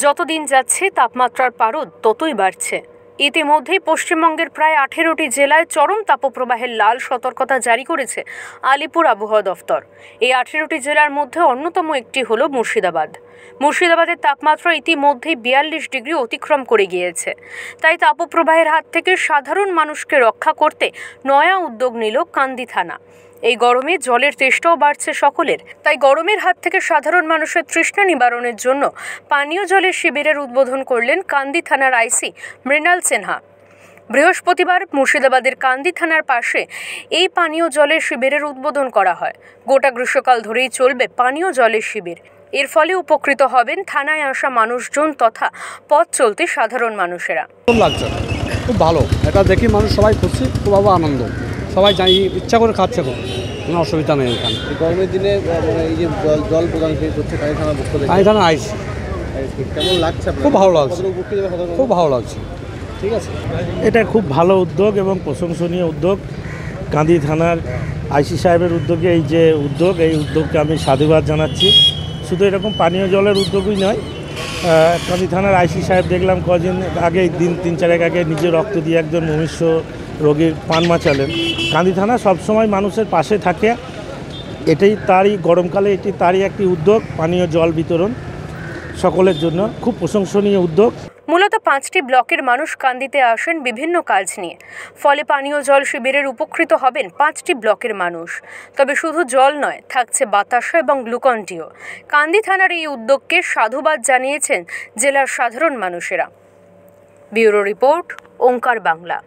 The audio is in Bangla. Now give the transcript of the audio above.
যতদিন যাচ্ছে তাপমাত্রার পারদ ততই বাড়ছে। ইতিমধ্যেই পশ্চিমবঙ্গের প্রায় 18টি জেলায় চরম তাপপ্রবাহের লাল সতর্কতা জারি করেছে আলিপুর আবহাওয়া দফতর। এই 18টি জেলার মধ্যে অন্যতম একটি হলো মুর্শিদাবাদ। মুর্শিদাবাদের তাপমাত্রা ইতিমধ্যেই 42 ডিগ্রি অতিক্রম করে গিয়েছে। তাই তাপপ্রবাহের হাত থেকে সাধারণ মানুষকে রক্ষা করতে নয়া উদ্যোগ নিল কান্দি থানা। এই গরমে জলের তেষ্টাও বাড়ছে সকলের, তাই গরমের হাত থেকে সাধারণ মানুষের তৃষ্ণা নিবারণের জন্য পানীয় জলের শিবিরের উদ্বোধন করলেন কান্দি থানার আইসি মৃণাল সিনহা। বৃহস্পতিবার মুর্শিদাবাদের কান্দি থানার পাশে এই পানীয় জলের শিবিরের উদ্বোধন করা হয়। গোটা গ্রীষ্মকাল ধরেই চলবে পানীয় জলের শিবির। এর ফলে উপকৃত হবেন থানায় আসা মানুষজন তথা পথ চলতে সাধারণ মানুষেরা। লাগছে খুব ভালো, এটা দেখি মানুষ সবাই খুশি, খুব আনন্দ, সবাই যাই ইচ্ছা করে খাচ্ছে, কোনো অসুবিধা নেই। এখানে গরমের দিনে এই যে জল প্রদান করছে কান্দি থানার পক্ষ থেকে, কান্দি থানা আইসি, কেমন লাগছে? খুব ভালো লাগছে, খুব ভালো লাগছে। ঠিক আছে, এটা খুব ভালো উদ্যোগ এবং প্রশংসনীয় উদ্যোগ। কান্দি থানার আইসি সাহেবের উদ্যোগে এই যে উদ্যোগ, এই উদ্যোগকে আমি সাধুবাদ জানাচ্ছি। শুধু এরকম পানীয় জলের উদ্যোগই নয়, কান্দি থানার আইসি সাহেব দেখলাম কদিন আগে, দিন 3-4 আগে নিজে রক্ত দিয়ে একজন মনুষ্য রোগীর প্রাণ বাঁচালেন। কান্দি থানা সবসময় মানুষের পাশে থাকে, এটাই তারই গরমকালে এটি তারই একটি উদ্যোগ, পানীয় জল বিতরণ সকলের জন্য খুব প্রশংসনীয় উদ্যোগ। মূলত 5টি ব্লকের মানুষ কান্দিতে আসেন বিভিন্ন কাজ নিয়ে, ফলে পানীয় জল শিবিরের উপকৃত হবেন 5টি ব্লকের মানুষ। তবে শুধু জল নয়, থাকছে বাতাসা এবং গ্লুকনডিও। কান্দি থানার এই উদ্যোগকে সাধুবাদ জানিয়েছেন জেলার সাধারণ মানুষেরা। ব্যুরো রিপোর্ট, ওঙ্কার বাংলা।